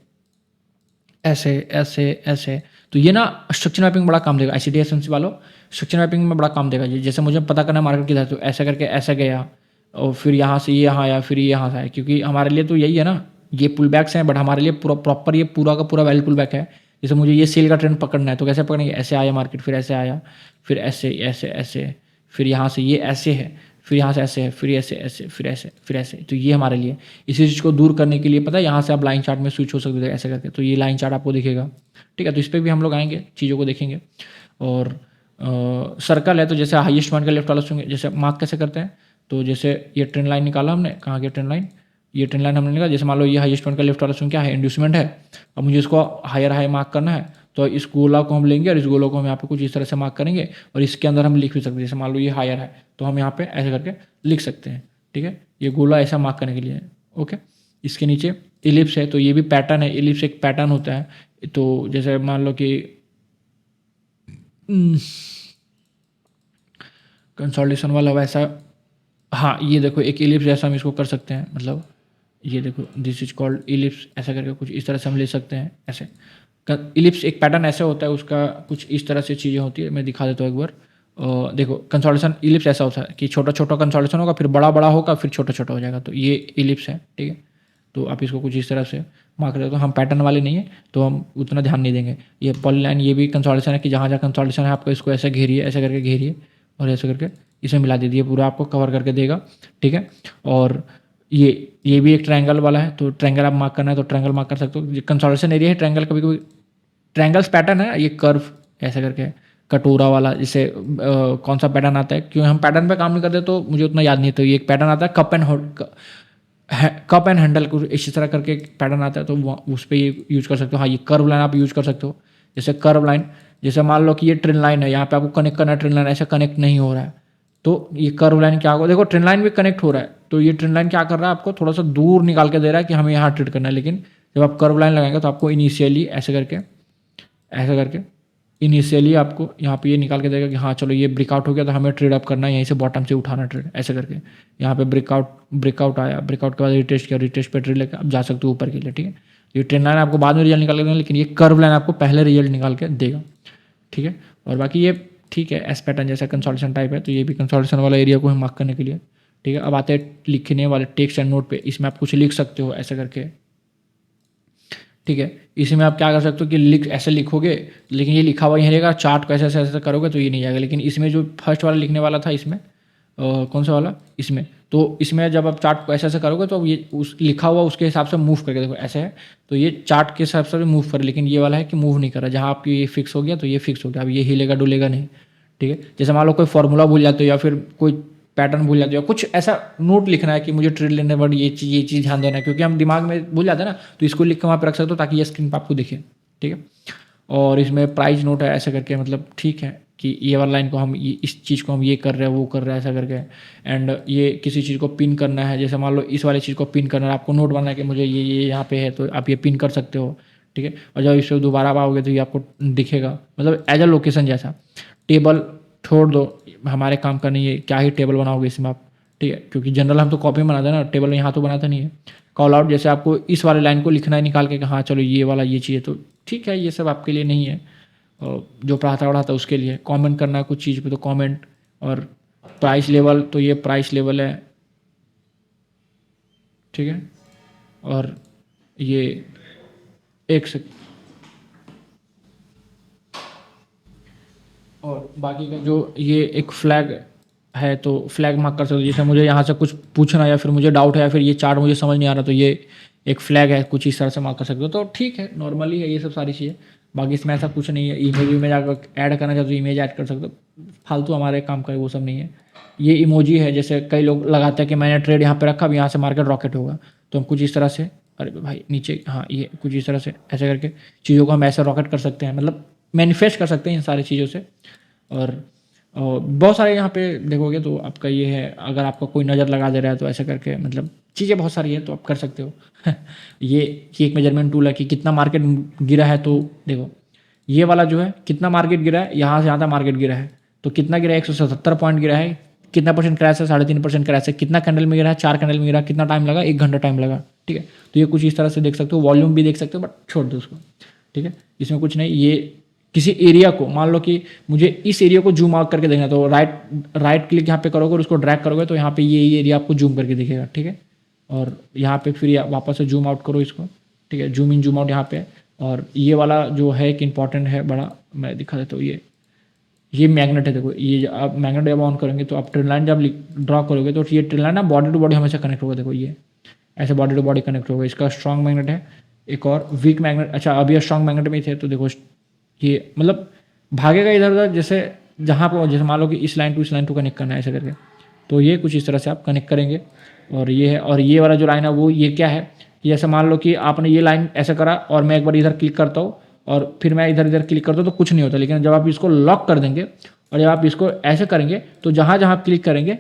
Speaker 1: ऐसे ऐसे ऐसे, तो ये ना स्ट्रक्चर मैपिंग बड़ा काम देगा। ICD-SMC वालों स्ट्रक्चर मैपिंग में बड़ा काम देगा। जैसे मुझे पता करना है मार्केट किधर, तो ऐसा करके ऐसा गया, और फिर यहाँ से ये यहाँ आया, फिर ये यहाँ से आया, क्योंकि हमारे लिए तो यही है ना, ये पुल बैक्स हैं, बट हमारे लिए पूरा प्रॉपर ये पूरा का पूरा वैल्यू पुल बैक है। जैसे मुझे ये सेल का ट्रेंड पकड़ना है, तो कैसे पकड़ेंगे, ऐसे आया मार्केट, फिर ऐसे आया, फिर ऐसे ऐसे ऐसे, फिर यहाँ से ये ऐसे है, फिर यहाँ से ऐसे है, फिर ऐसे ऐसे, फिर ऐसे, फिर ऐसे। तो ये हमारे लिए इसी चीज़ को दूर करने के लिए पता है, यहाँ से आप लाइन चार्ट में स्विच हो सकते थे ऐसे करके, तो ये लाइन चार्ट आपको दिखेगा, ठीक है। तो इस पर भी हम लोग आएंगे, चीज़ों को देखेंगे। और सर्कल है, तो जैसे हाईएस्ट पॉइंट का लेफ्ट वाला स्विंग, जैसे मार्क कैसे करते हैं, तो जैसे ये ट्रेंड लाइन निकाला हमने, कहाँ की ट्रेंड लाइन, ये ट्रेंड लाइन हमने निकाला। जैसे मान लो ये हाईएस्ट पॉइंट का लेफ्ट वाला स्विंग क्या है, इंड्यूसमेंट है। अब मुझे इसको हायर हाई मार्क करना है, तो इस गोला को हम लेंगे और इस गोला को हम यहाँ पे कुछ इस तरह से मार्क करेंगे, और इसके अंदर हम लिख भी सकते हैं। जैसे मान लो ये हायर है, तो हम यहाँ पे ऐसे करके लिख सकते हैं, ठीक है। ये गोला ऐसा मार्क करने के लिए, ओके। इसके नीचे इलिप्स है, तो ये भी पैटर्न है, इलिप्स एक पैटर्न होता है। तो जैसे मान लो कि कंसोलिडेशन वाला वैसा, हाँ ये देखो एक इलिप्स जैसा हम इसको कर सकते हैं, मतलब ये देखो दिस इज कॉल्ड इलिप्स, ऐसा करके कुछ इस तरह से हम ले सकते हैं ऐसे। इलिप्स एक पैटर्न ऐसे होता है, उसका कुछ इस तरह से चीज़ें होती है, मैं दिखा देता हूँ एक बार। देखो कंसोलिडेशन इलिप्स ऐसा होता है कि छोटा छोटा कंसोलिडेशन होगा, फिर बड़ा बड़ा होगा, फिर छोटा छोटा हो जाएगा, तो ये इलिप्स है, ठीक है। तो आप इसको कुछ इस तरह से मार्क करते हो। तो हम पैटर्न वाले नहीं है, तो हम उतना ध्यान नहीं देंगे। ये पॉलीलाइन, ये भी कंसोलिडेशन है कि जहाँ जहाँ कंसोलिडेशन है आपको इसको ऐसे घेरिए, ऐसे करके घेरिए, और ऐसे करके इसे मिला दीजिए, पूरा आपको कवर करके देगा, ठीक है। और ये भी एक ट्रायंगल वाला है, तो ट्रायंगल आप मार्क करना है तो ट्रायंगल मार्क कर सकते हो। कंसोलिडेशन एरिया है ट्रायंगल, कभी कभी ट्रायंगल्स पैटर्न है, ये कर्व ऐसा करके कटोरा वाला, जिसे कौन सा पैटर्न आता है, क्यों हम पैटर्न पे काम नहीं करते तो मुझे उतना याद नहीं है। तो ये एक पैटर्न आता है कप एंड हैंडल, कुछ इसी तरह करके एक पैटर्न आता है, तो उस पर ये यूज कर सकते हो। हाँ ये कर्व लाइन आप यूज कर सकते हो, जैसे कर्व लाइन, जैसे मान लो कि ये ट्रेंड लाइन है, यहाँ पे आपको कनेक्ट करना है, ट्रेंड लाइन ऐसा कनेक्ट नहीं हो रहा है, तो ये कर्व लाइन क्या होगा, देखो ट्रेंड लाइन भी कनेक्ट हो रहा है, तो ये ट्रेंड लाइन क्या कर रहा है, आपको थोड़ा सा दूर निकाल के दे रहा है कि हमें यहाँ ट्रेड करना है। लेकिन जब आप कर्व लाइन लगाएंगे तो आपको इनिशियली ऐसे करके इनिशियली आपको यहाँ पे ये निकाल के देगा कि हाँ चलो ये ब्रेकआउट हो गया, तो हमें ट्रेड अप करना है, यहीं से बॉटम से उठाना ट्रेड, ऐसे करके। यहाँ पे ब्रेकआउट आया, ब्रेकआउट के बाद रिटेस्ट किया, रिटेस्ट पे ट्रेड लेकर आप जा सकते हो ऊपर के लिए, ठीक है। ये ट्रेंड लाइन आपको बाद में रिजल्ट निकाल के देगा, लेकिन ये कर्व लाइन आपको पहले रिजल्ट निकाल के देगा, ठीक है। और बाकी ये ठीक है, एस पैटर्न जैसा कंसोलिडेशन टाइप है, तो ये भी कंसोलिडेशन वाला एरिया को हम मार्क करने के लिए, ठीक है। अब आते हैं लिखने वाले टेक्स्ट एंड नोट पे, इसमें आप कुछ लिख सकते हो ऐसे करके, ठीक है। इसमें आप क्या कर सकते हो कि ऐसे लिखोगे, लेकिन ये लिखा हुआ यहीं रहेगा, चार्ट को ऐसे ऐसे ऐसे करोगे तो ये नहीं जाएगा। लेकिन इसमें जो फर्स्ट वाला लिखने वाला था, इसमें कौन सा वाला, इसमें, तो इसमें जब आप चार्ट को ऐसे ऐसे करोगे तो ये उस लिखा हुआ उसके हिसाब से मूव करके देखो, ऐसे है तो ये चार्ट के हिसाब से मूव करे, लेकिन ये वाला है कि मूव नहीं कर रहा। जहाँ आपकी ये फिक्स हो गया तो ये फिक्स हो गया, अब ये हिलेगा डुलेगा नहीं, ठीक है। जैसे मान लो कोई फॉर्मूला भूल जाते हो या फिर कोई पैटर्न भूल जाते हो, कुछ ऐसा नोट लिखना है कि मुझे ट्रेड लेने पर ये चीज़ ध्यान देना है, क्योंकि हम दिमाग में भूल जाते हैं ना, तो इसको लिख के वहाँ पर रख सकते हो ताकि ये स्क्रीन पर आपको दिखे, ठीक है। और इसमें प्राइस नोट है ऐसे करके, मतलब ठीक है कि ये वाला लाइन को हम इस चीज़ को हम ये कर रहे हैं वो कर रहे हैं ऐसा करके। एंड ये किसी चीज़ को पिन करना है, जैसे मान लो इस वाली चीज़ को पिन करना है, आपको नोट बनाना है कि मुझे ये यहाँ पे है तो आप ये पिन कर सकते हो, ठीक है। और जब इस पर दोबारा आओगे तो ये आपको दिखेगा, मतलब एज अ लोकेशन जैसा। टेबल छोड़ दो, हमारे काम का नहीं है, क्या ही टेबल बनाओगे इसमें आप, ठीक है, क्योंकि जनरल हम तो कॉपी में बनाते हैं ना, टेबल में यहाँ तो बनाता नहीं है। कॉल आउट, जैसे आपको इस वाले लाइन को लिखना है निकाल के कि हाँ चलो ये वाला ये चाहिए, तो ठीक है, ये सब आपके लिए नहीं है, जो पढ़ाता पढ़ाता उसके लिए। कमेंट करना है कुछ चीज़ पे तो कमेंट, और प्राइस लेवल तो ये प्राइस लेवल है, ठीक है। और ये एक से, और बाकी का जो ये एक फ्लैग है तो फ्लैग मार्क कर सकते हो, जैसे मुझे यहाँ से कुछ पूछना है या फिर मुझे डाउट है या फिर ये चार्ट मुझे समझ नहीं आ रहा तो ये एक फ्लैग है, कुछ इस तरह से मार्क कर सकते हो, तो ठीक है, नॉर्मली है ये सब सारी चीज़ें। बाकी इसमें ऐसा कुछ नहीं है, इमेज अगर ऐड करना चाहते हो इमेज ऐड कर सकते हो, फालतू हमारे काम का वो सब नहीं है। ये इमोजी है, जैसे कई लोग लगाते हैं कि मैंने ट्रेड यहाँ पे रखा, अब यहाँ से मार्केट रॉकेट होगा, तो हम कुछ इस तरह से, अरे भाई नीचे, हाँ ये कुछ इस तरह से ऐसे करके चीज़ों को हम ऐसे रॉकेट कर सकते हैं, मतलब मैनिफेस्ट कर सकते हैं इन सारी चीज़ों से। और बहुत सारे यहाँ पे देखोगे तो आपका ये है, अगर आपका कोई नज़र लगा दे रहा है तो ऐसे करके, मतलब चीज़ें बहुत सारी है तो आप कर सकते हो। ये एक मेजरमेंट टूल है कि कितना मार्केट गिरा है, तो देखो ये वाला जो है कितना मार्केट गिरा है, यहाँ से यहाँ तक मार्केट गिरा है, तो कितना गिरा है, 177 पॉइंट गिरा है, कितना परसेंट क्रैश है, 3.5% क्रैश है, कितना कैंडल में गिरा है, 4 कैंडल में गिरा, कितना टाइम लगा, 1 घंटा टाइम लगा, ठीक है। तो ये कुछ इस तरह से देख सकते हो, वॉल्यूम भी देख सकते हो, बट छोड़ दो उसको, ठीक है, इसमें कुछ नहीं। ये किसी एरिया को, मान लो कि मुझे इस एरिया को जूम आउट करके देखना, तो राइट क्लिक यहाँ पे करोगे और उसको ड्रैग करोगे तो यहाँ पे ये एरिया आपको जूम करके दिखेगा, ठीक है। और यहाँ पे फिर वापस से जूम आउट करो इसको, ठीक है, जूम इन जूम आउट यहाँ पे। और ये वाला जो है एक इंपॉर्टेंट है बड़ा, मैं दिखा देता हूँ, ये मैग्नेट है, देखो ये आप मैग्नेट जब ऑन करेंगे तो आप ट्रेन लाइन जब ड्रॉ करोगे तो ये ट्रेन लाइन ना बॉडी टू बॉडी हमेशा कनेक्ट होगा, देखो ये ऐसे बॉडी टू बॉडी कनेक्ट होगा। इसका स्ट्रॉन्ग मैग्नेट है, एक और वीक मैग्नेट, अच्छा अभी ये स्ट्रॉन्ग मैग्नेट में थे, तो देखो ये मतलब भागेगा इधर उधर, जैसे जहाँ पर, जैसे मान लो कि इस लाइन टू कनेक्ट करना है ऐसे करके, तो ये कुछ इस तरह से आप कनेक्ट करेंगे। और ये है, और ये वाला जो लाइन है वो ये क्या है, जैसे मान लो कि आपने ये लाइन ऐसे करा और मैं एक बार इधर क्लिक करता हूँ और फिर मैं इधर क्लिक करता हूँ तो कुछ नहीं होता, लेकिन जब आप इसको लॉक कर देंगे और जब आप इसको ऐसे करेंगे तो जहाँ जहाँ आप क्लिक करेंगे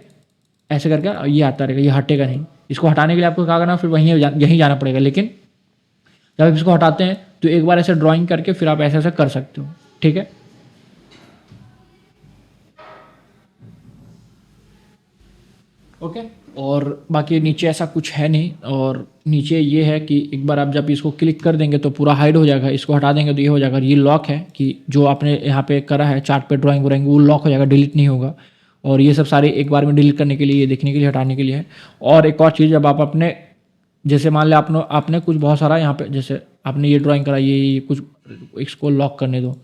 Speaker 1: ऐसे करके ये आता रहेगा, ये हटेगा नहीं। इसको हटाने के लिए आपको क्या करना, फिर यहीं जाना पड़ेगा, लेकिन जब आप इसको हटाते हैं तो एक बार ऐसे ड्राइंग करके फिर आप ऐसे ऐसे कर सकते हो, ठीक है। ओके, और बाकी नीचे ऐसा कुछ है नहीं, और नीचे ये है कि एक बार आप जब इसको क्लिक कर देंगे तो पूरा हाइड हो जाएगा, इसको हटा देंगे तो ये हो जाएगा। ये लॉक है कि जो आपने यहाँ पे करा है चार्ट पे ड्राइंग वराइंग वो लॉक हो जाएगा, डिलीट नहीं होगा। और ये सब सारे एक बार में डिलीट करने के लिए, ये देखने के लिए, हटाने के लिए है। और एक और चीज़, जब आप अपने, जैसे मान लिया आपने कुछ बहुत सारा यहाँ पे, जैसे आपने ये ड्राइंग करा, ये कुछ इसको लॉक करने दो,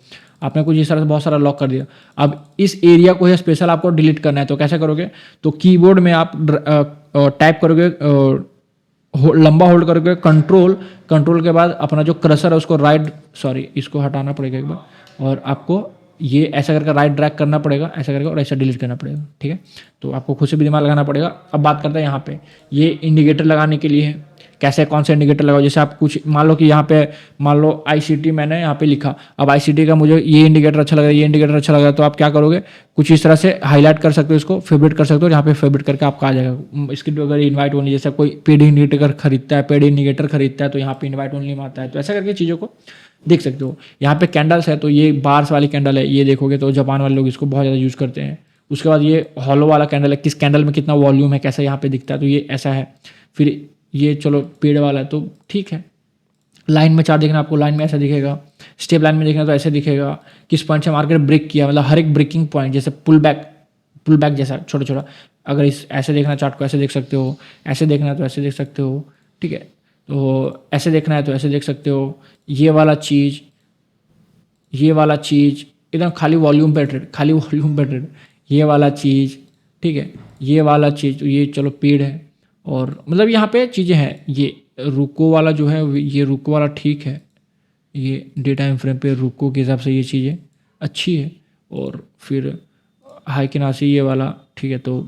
Speaker 1: आपने कुछ इस तरह से बहुत सारा लॉक कर दिया। अब इस एरिया को ही स्पेशल आपको डिलीट करना है, तो कैसे करोगे, तो कीबोर्ड में आप टाइप करोगे, लंबा होल्ड करोगे कंट्रोल के बाद अपना जो क्रसर है उसको इसको हटाना पड़ेगा एक बार, और आपको ये ऐसा करके राइट ड्रैग करना पड़ेगा, ऐसा करके, और ऐसा डिलीट करना पड़ेगा, ठीक है। तो आपको खुद से भी दिमाग लगाना पड़ेगा। अब बात करते हैं यहाँ पे, ये इंडिकेटर लगाने के लिए है, कैसे कौन सा इंडिकेटर लगाओ। जैसे आप कुछ मान लो कि यहाँ पे मान लो ICT मैंने यहाँ पे लिखा, अब ICT का मुझे ये इंडिकेटर अच्छा लग रहा है, ये इंडिकेटर अच्छा लग रहा है, तो आप क्या करोगे, कुछ इस तरह से हाईलाइट कर सकते हो, इसको फेवरेट कर सकते हो, यहाँ पे फेवरेट करके आपका आ जाएगा। इसकी अगर इन्वाइट ओनली, जैसे कोई पेड इंडिकेटर खरीदता है तो यहाँ पे इन्वाइट ओनली में आता है, तो ऐसा करके चीज़ों को देख सकते हो। यहाँ पे कैंडल्स है, तो ये बार्स वाली कैंडल है, ये देखोगे तो जापान वाले लोग इसको बहुत ज़्यादा यूज़ करते हैं। उसके बाद ये हॉलो वाला कैंडल है, किस कैंडल में कितना वॉल्यूम है, कैसा यहाँ पे दिखता है, तो ये ऐसा है। फिर ये चलो पेड़ वाला है, तो ठीक है। लाइन में चार्ट देखना, आपको लाइन में ऐसा दिखेगा, स्टेप लाइन में देखना तो ऐसे दिखेगा, किस पॉइंट से मार्केट ब्रेक किया, मतलब हर एक ब्रेकिंग पॉइंट, जैसे पुल बैक जैसा छोटा छोटा अगर इस ऐसे देखना चार्ट को ऐसे देख सकते हो, ऐसे देखना है तो ऐसे देख सकते हो, ठीक है। तो ऐसे देखना है तो ऐसे देख सकते हो। ये वाला चीज़ एकदम खाली वॉल्यूम पे ट्रेड, खाली वॉल्यूम पे ट्रेड, ये वाला चीज़, ठीक है। ये वाला चीज़, ये चलो पेड़ है, और मतलब यहाँ पे चीज़ें हैं। ये रुको वाला जो है, ये रुको वाला ठीक है, ये डे टाइम फ्रेम पे रुको के हिसाब से ये चीज़ें अच्छी है। और फिर हाई किनासी ये वाला, ठीक है। तो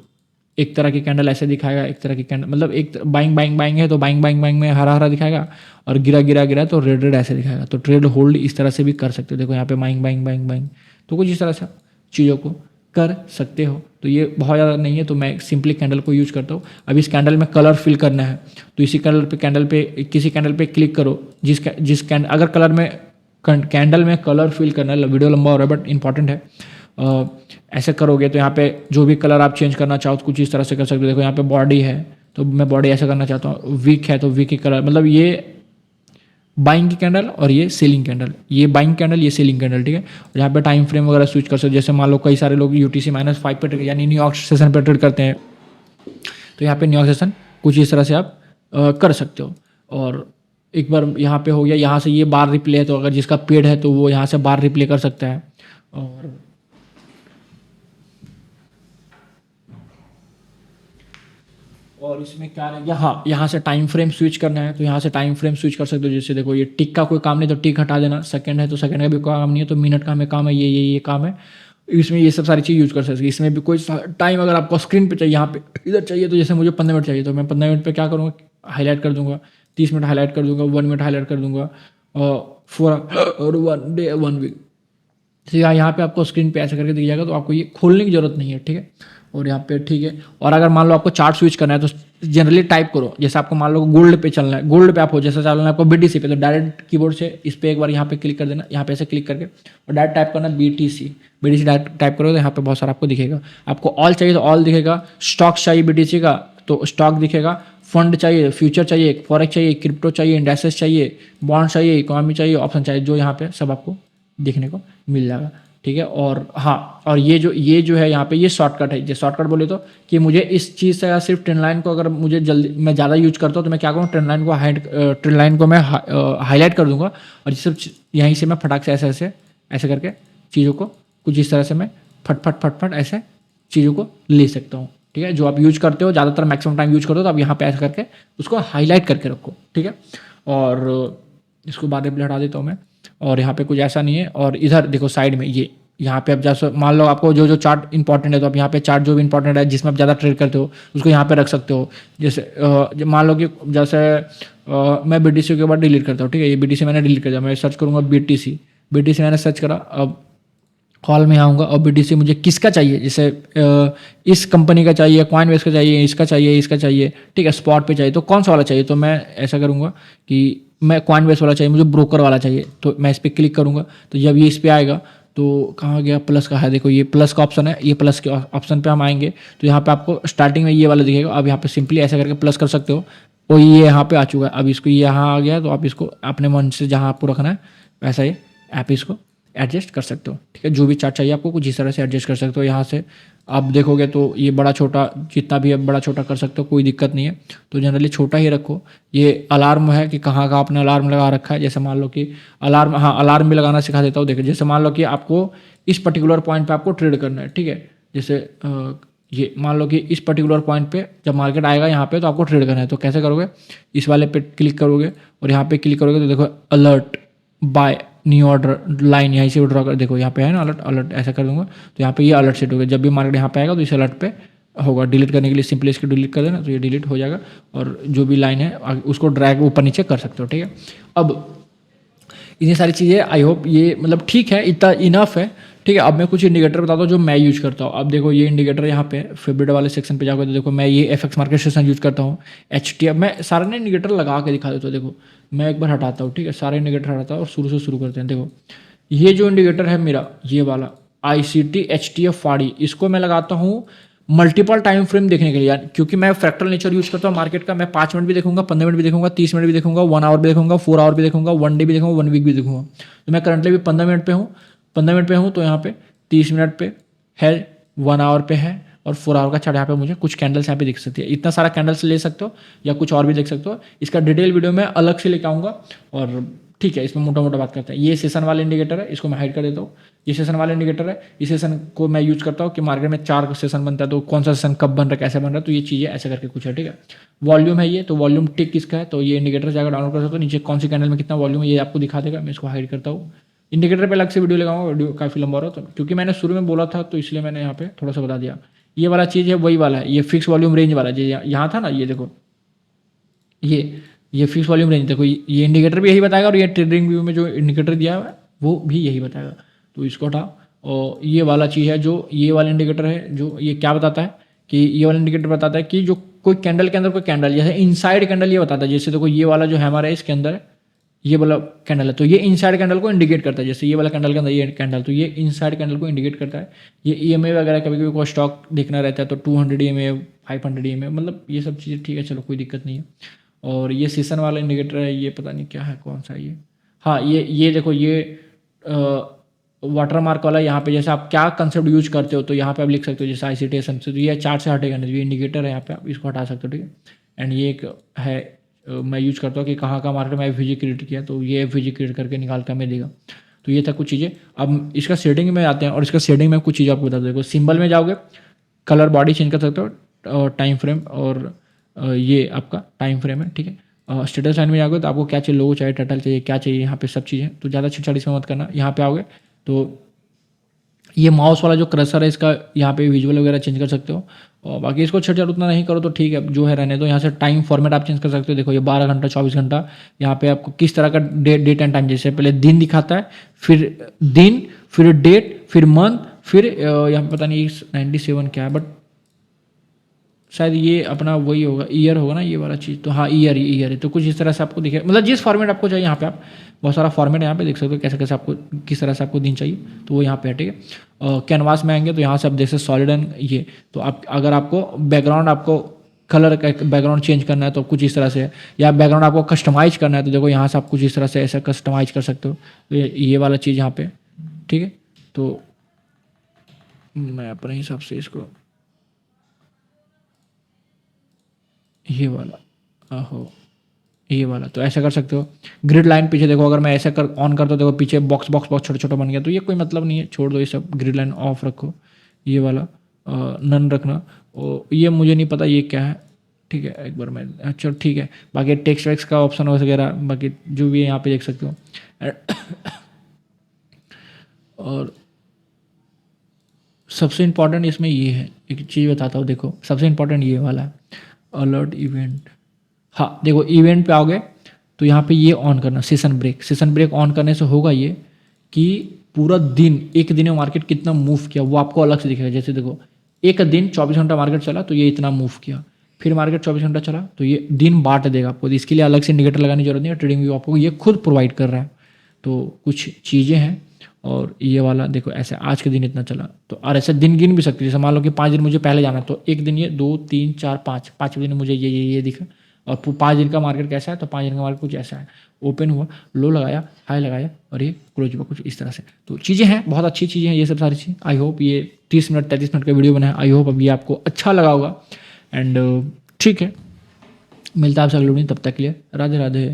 Speaker 1: एक तरह की कैंडल ऐसे दिखाएगा, एक तरह की कैंडल मतलब एक बाइंग बाइंग बाइंग है तो बाइंग बाइंग बाइंग में हरा हरा दिखाएगा, और गिरा गिरा गिरा तो रेड रेड ऐसे दिखाएगा। तो ट्रेड होल्ड इस तरह से भी कर सकते हो। देखो यहाँ पे बाइंग बाइंग बाइंग बाइंग, तो कुछ इस तरह से चीज़ों को कर सकते हो। तो ये बहुत ज़्यादा नहीं है, तो मैं सिंपली कैंडल को यूज करता हूँ। अब इस कैंडल में कलर फिल करना है तो इसी कैंडल पे किसी कैंडल पे क्लिक करो, अगर कलर में कैंडल में कलर फिल करना है। वीडियो लंबा हो रहा है बट इंपॉर्टेंट है। ऐसे करोगे तो यहाँ पे जो भी कलर आप चेंज करना चाहो तो कुछ इस तरह से कर सकते हो। देखो यहाँ पे बॉडी है तो मैं बॉडी ऐसा करना चाहता हूँ, वीक है तो वीक की कलर, मतलब ये बाइंग की कैंडल और ये सेलिंग कैंडल, ये बाइंग कैंडल ये सेलिंग कैंडल, ठीक है। और यहाँ पे टाइम फ्रेम वगैरह स्विच कर सकते हो। जैसे मान लो कई सारे लोग UTC -5 पे ट्रेड यानी न्यूयॉर्क सेशन पे ट्रेड करते हैं, तो यहाँ पे न्यूयॉर्क सेशन कुछ इस तरह से आप कर सकते हो। और एक बार यहाँ पे हो गया, यहाँ से ये बार रिप्ले है तो अगर जिसका पेड है तो वो यहाँ से बार रिप्ले कर सकता है। और इसमें क्या रह गया, हाँ यहाँ से टाइम फ्रेम स्विच करना है तो यहाँ से टाइम फ्रेम स्विच कर सकते हो। जैसे देखो ये टिक का कोई काम नहीं तो टिक हटा देना, सेकंड है तो सेकंड का भी कोई काम नहीं है तो मिनट का हमें काम है, ये काम है। इसमें ये सब सारी चीज़ यूज कर सकते हैं। इसमें भी कोई टाइम अगर आपको स्क्रीन पे चाहिए, यहाँ पे इधर चाहिए, तो जैसे मुझे 15 मिनट चाहिए तो मैं 15 मिनट पे क्या करूँगा, हाईलाइट कर दूंगा, 30 मिनट हाईलाइट कर दूंगा, 1 मिनट हाईलाइट कर दूंगा, और 1 डे 1 वीक। तो यहाँ पे आपको स्क्रीन पे ऐसा करके दिख जाएगा, तो आपको ये खोलने की जरूरत नहीं है, ठीक है। और यहाँ पे ठीक है। और अगर मान लो आपको चार्ट स्विच करना है तो जनरली टाइप करो। जैसे आपको मान लो गोल्ड पे चलना है, गोल्ड पे आप हो, जैसे चलना है आपको BTC पे, तो डायरेक्ट कीबोर्ड से इस पे एक बार यहाँ पे क्लिक कर देना, यहाँ पे ऐसे क्लिक करके और डायरेक्ट टाइप करना BTC डायरेक्ट टाइप करोगे तो यहाँ पे बहुत सारा आपको दिखेगा। आपको ऑल चाहिए तो ऑल दिखेगा, स्टॉक चाहिए BTC का तो स्टॉक दिखेगा, फंड चाहिए, फ्यूचर चाहिए, फॉरेक्स चाहिए, क्रिप्टो चाहिए, इंडेक्सेस चाहिए, बॉन्ड चाहिए, इकोनॉमी चाहिए, ऑप्शन चाहिए, जो यहाँ पे सब आपको देखने को मिल जाएगा, ठीक है। और हाँ, और ये जो है यहाँ पे ये शॉर्टकट है। जो शॉर्टकट बोले तो कि मुझे इस चीज़ से सिर्फ ट्रेंड लाइन को अगर मुझे जल्दी मैं ज़्यादा यूज करता हूँ तो मैं क्या करूँ, ट्रेंड लाइन को मैं हाईलाइट कर दूंगा, और ये सब यहीं से मैं फटाक से ऐसे करके चीज़ों को कुछ इस तरह से मैं फट ऐसे चीज़ों को ले सकता हूँ, ठीक है। जो आप यूज करते हो ज़्यादातर मैक्सिमम टाइम यूज करते हो तो आप यहाँ पे ऐसा करके उसको हाईलाइट करके रखो, ठीक है। और इसको बाद में हटा देता हूँ मैं। और यहाँ पे कुछ ऐसा नहीं है। और इधर देखो साइड में ये यहाँ पे अब जैसे मान लो आपको जो चार्ट इंपॉर्टेंट है तो आप यहाँ पे चार्ट जो भी इंपॉर्टेंट है जिसमें आप ज़्यादा ट्रेड करते हो उसको यहाँ पे रख सकते हो। जैसे मान लो कि जैसे मैं BTC के बाद डिलीट करता हूँ, ठीक है। ये BTC मैंने डिलीट कर दिया, मैं सर्च करूँगा BTC मैंने सर्च करा। अब कॉल में आऊँगा और BTC मुझे किसका चाहिए, जैसे इस कंपनी का चाहिए, कॉइनबेस का चाहिए, इसका चाहिए, ठीक है, स्पॉट पे चाहिए, तो कौन सा वाला चाहिए। तो मैं ऐसा करूँगा कि मैं कॉइनबेस वाला चाहिए, मुझे ब्रोकर वाला चाहिए, तो मैं इस पर क्लिक करूँगा। तो जब ये इस पर आएगा तो कहाँ गया, प्लस का है, देखो ये प्लस का ऑप्शन है, ये प्लस के ऑप्शन पे हम आएंगे तो यहाँ पे आपको स्टार्टिंग में ये वाला दिखेगा। अब यहाँ पे सिंपली ऐसा करके प्लस कर सकते हो, और ये यहाँ पे आ चुका है। अब इसको यहाँ आ गया तो आप इसको अपने मन से जहाँ आपको रखना है वैसा ही आप इसको एडजस्ट कर सकते हो, ठीक है। जो भी चार्ट चाहिए आपको कुछ इस तरह से एडजस्ट कर सकते हो। यहाँ से आप देखोगे तो ये बड़ा छोटा जितना भी आप बड़ा छोटा कर सकते हो, कोई दिक्कत नहीं है। तो जनरली छोटा ही रखो। ये अलार्म है कि कहाँ का आपने अलार्म लगा रखा है। जैसे मान लो कि अलार्म, हाँ अलार्म भी लगाना सिखा देता हूँ। देखिए जैसे मान लो कि आपको इस पर्टिकुलर पॉइंट पे आपको ट्रेड करना है, ठीक है। जैसे ये मान लो कि इस पर्टिकुलर पॉइंट पे जब मार्केट आएगा यहाँ पे तो आपको ट्रेड करना है, तो कैसे करोगे, इस वाले पे क्लिक करोगे और यहाँ पे क्लिक करोगे तो देखो alert buy new order line यहीं से ड्रॉ कर, देखो यहाँ पे है ना अलर्ट ऐसा कर दूंगा तो यहाँ पे ये अलर्ट सेट हो गया। जब भी मार्केट यहाँ पे आएगा तो इस अलर्ट पे होगा। डिलीट करने के लिए सिंपली इसको डिलीट कर देना तो ये डिलीट हो जाएगा, और जो भी लाइन है उसको ड्रैग ऊपर नीचे कर सकते हो, ठीक है। अब इतनी सारी चीज़ें आई होप ये मतलब ठीक है, इतना इनफ है, ठीक है। अब मैं कुछ इंडिकेटर बताता हूँ जो मैं यूज करता हूँ। अब देखो ये इंडिकेटर यहाँ पे फेवरेट वाले सेक्शन पे जाकर तो देखो मैं ये FX मार्केट सेशन यूज करता हूँ, HTF। मैं सारे ने इंडिकेटर लगा के दिखा देता हूँ। देखो मैं एक बार हटाता हूँ, ठीक है, सारे इंडिकेटर हटाता हूँ और शुरू से शुरू करते हैं। देखो ये जो इंडिकेटर है मेरा, ये वाला ICT HTF FADI, इसको मैं लगाता हूँ मल्टीपल टाइम फ्रेम देखने के लिए यार, क्योंकि मैं फ्रैक्टल नेचर यूज करता हूँ मार्केट का। मैं 5 मिनट भी देखूंगा, 15 मिनट भी देखूंगा, 30 मिनट भी देखूंगा, 1 आवर भी देखूंगा, 4 आवर भी देखूंगा, 1 डे भी देखूंगा, 1 वीक भी देखूंगा। तो मैं करंटली भी 15 मिनट पे हूँ तो यहाँ पे 30 मिनट पे है, 1 आवर पे है, और 4 आवर का चार्ट यहाँ पे मुझे कुछ कैंडल्स यहाँ पे दिख सकती है। इतना सारा कैंडल्स ले सकते हो या कुछ और भी देख सकते हो। इसका डिटेल वीडियो मैं अलग से लेके आऊँगा। और ठीक है, इसमें मोटा मोटा बात करते हैं। ये सेशन वाला इंडिकेटर है, इसको मैं हाइड कर देता हूँ। ये सेशन वाला इंडिकेटर है, इस सेशन को मैं यूज करता हूँ कि मार्केट में 4 सेशन बनता है, तो कौन सा सेशन कब बन रहा है, कैसे बन रहा है, तो ये चीज़ें ऐसे करके कुछ है। ठीक है, वॉल्यूम है ये, तो वॉल्यूम टिक किसका है, तो ये इंडिकेटर जाकर डाउनलोड कर सकते हो। नीचे कौन सी कैंडल में कितना वॉल्यूम है ये आपको दिखा देगा। मैं इसको हाइड करता हूँ। इंडिकेटर पे अलग से वीडियो लगाऊंगा, वीडियो काफ़ी लंबा हो रहा है, तो क्योंकि मैंने शुरू में बोला था तो इसलिए मैंने यहाँ पे थोड़ा सा बता दिया। ये वाला चीज़ है, वही वाला है, ये फिक्स वॉल्यूम रेंज वाला जो यहाँ था ना, ये देखो, ये फिक्स वॉल्यूम रेंज देखो, ये इंडिकेटर भी यही बताएगा और ये ट्रेडिंग व्यू में जो इंडिकेटर दिया हुआ है वो भी यही बताएगा। तो इसको हटाओ। और ये वाला चीज़ है, जो ये वाला इंडिकेटर है, जो ये क्या बताता है कि ये वाला इंडिकेटर बताता है कि जो कोई कैंडल के अंदर कोई कैंडल, जैसे इनसाइड कैंडल ये बताता है। जैसे देखो ये वाला जो है हमारा, इसके अंदर ये वाला कैंडल है, तो ये इनसाइड कैंडल को इंडिकेट करता है। जैसे ये वाला कैंडल के अंदर ये कैंडल, तो ये इनसाइड कैंडल को इंडिकेट करता है। ये EMA वगैरह कभी कभी कोई स्टॉक देखना रहता है तो 200 EMA 500 EMA, मतलब ये सब चीज़ें ठीक है, चलो कोई दिक्कत नहीं है। और ये सेशन वाला इंडिकेटर है, ये पता नहीं क्या है, कौन सा ये, हाँ ये देखो, ये वाटर मार्क वाला। यहाँ पे जैसे आप क्या कंसेप्ट यूज करते हो तो यहाँ पे आप लिख सकते हो, जैसे ICT से, तो ये चार्ट से हटेगा नहीं, ये इंडिकेटर है, यहाँ पे आप इसको हटा सकते हो। ठीक है, एंड ये एक है, मैं यूज करता हूँ कि कहाँ का मार्केट में FVG क्रिएट किया, तो ये FVG क्रिएट करके निकाल कर हमें देगा। तो ये था कुछ चीज़ें। अब इसका सेटिंग में आते हैं और इसका सेटिंग में कुछ चीज़ें आपको बता देखो, सिंबल में जाओगे, कलर बॉडी चेंज कर सकते हो, और टाइम फ्रेम, और ये आपका टाइम फ्रेम है। ठीक है, स्टेटस लाइन में जाओगे तो आपको क्या चाहिए, लोगो चाहिए, टाइटल चाहिए, क्या चाहिए, यहाँ पे सब चीज़ें, तो ज़्यादा छेड़छाड़ इसमें मत करना। यहाँ पे आओगे तो ये माउस वाला जो क्रसर है, इसका यहाँ पे विजुअल वगैरह चेंज कर सकते हो। और बाकी इसको छेड़छाड़ उतना नहीं करो तो ठीक है, जो है रहने दो। यहाँ से टाइम फॉर्मेट आप चेंज कर सकते हो। देखो ये 12 घंटा, 24 घंटा, यहाँ पे आपको किस तरह का डेट एंड टाइम, जैसे पहले दिन दिखाता है, फिर दिन, फिर डेट, फिर मंथ, फिर यहाँ पे पता नहीं 97 क्या है, बट शायद ये अपना वही होगा, ईयर होगा ना ये वाला चीज़, तो हाँ ईयर है। तो कुछ इस तरह से आपको दिखे, मतलब जिस फॉर्मेट आपको चाहिए, यहाँ पे आप बहुत सारा फॉर्मेट यहाँ पे देख सकते हो, कैसे कैसे आपको किस तरह से आपको दिन चाहिए, तो वो यहाँ पे है। ठीक है, कैनवास में आएंगे तो यहाँ से आप देख सकते सॉलिड एंड ये, तो आप अगर आपको बैकग्राउंड, आपको कलर का बैकग्राउंड चेंज करना है तो कुछ इस तरह से, या बैकग्राउंड आपको कस्टमाइज करना है तो देखो यहाँ से आप कुछ इस तरह से ऐसा कस्टमाइज कर सकते हो। तो ये वाला चीज़ यहाँ पे, ठीक है, तो मैं अपने हिसाब से इसको, ये वाला, आहो ये वाला, तो ऐसा कर सकते हो। ग्रिड लाइन पीछे देखो, अगर मैं ऐसा कर ऑन करता हूँ, देखो पीछे बॉक्स बॉक्स बॉक्स छोटा छोटा बन गया, तो ये कोई मतलब नहीं है, छोड़ दो ये सब, ग्रिड लाइन ऑफ रखो। ये वाला नन रखना, और ये मुझे नहीं पता ये क्या है। ठीक है, एक बार मैं, अच्छा ठीक है, बाकी टेक्स्ट वेक्स का ऑप्शन वगैरह बाकी जो भी है यहाँ पे देख सकते हो। और सबसे इम्पॉर्टेंट इसमें ये है, एक चीज़ बताता हूँ, देखो सबसे इम्पॉर्टेंट ये वाला है, अलर्ट इवेंट। हाँ देखो, इवेंट पे आओगे तो यहाँ पे ये ऑन करना, सेशन ब्रेक ऑन करने से होगा ये कि पूरा दिन, एक दिन में मार्केट कितना मूव किया वो आपको अलग से दिखेगा। जैसे देखो एक दिन 24 घंटा मार्केट चला तो ये इतना मूव किया, फिर मार्केट 24 घंटा चला तो ये दिन बांट देगा आपको। इसके लिए अलग से इंडिकेटर लगाने की जरूरत नहीं है, ट्रेडिंग व्यू आपको ये खुद प्रोवाइड कर रहा है। तो कुछ चीज़ें हैं। और ये वाला देखो, ऐसे आज के दिन इतना चला, तो और ऐसे दिन गिन भी सकते हो। जैसे मान लो कि 5 दिन मुझे पहले जाना, तो एक दिन ये 2 3 4 5 दिन मुझे ये दिखा, और 5 दिन का मार्केट कैसा है, तो 5 दिन का मार्केट कुछ ऐसा है, ओपन हुआ, लो लगाया, हाई लगाया, और ये क्लोज हुआ, कुछ इस तरह से। तो चीज़ें हैं, बहुत अच्छी चीज़ें हैं ये सब सारी चीज़ें। आई होप ये 30 मिनट 33 मिनट का वीडियो बना है, आई होप अब ये आपको अच्छा लगा होगा। एंड ठीक है, मिलता है आपसे अगले वीडियो, तब तक के लिए राधे राधे।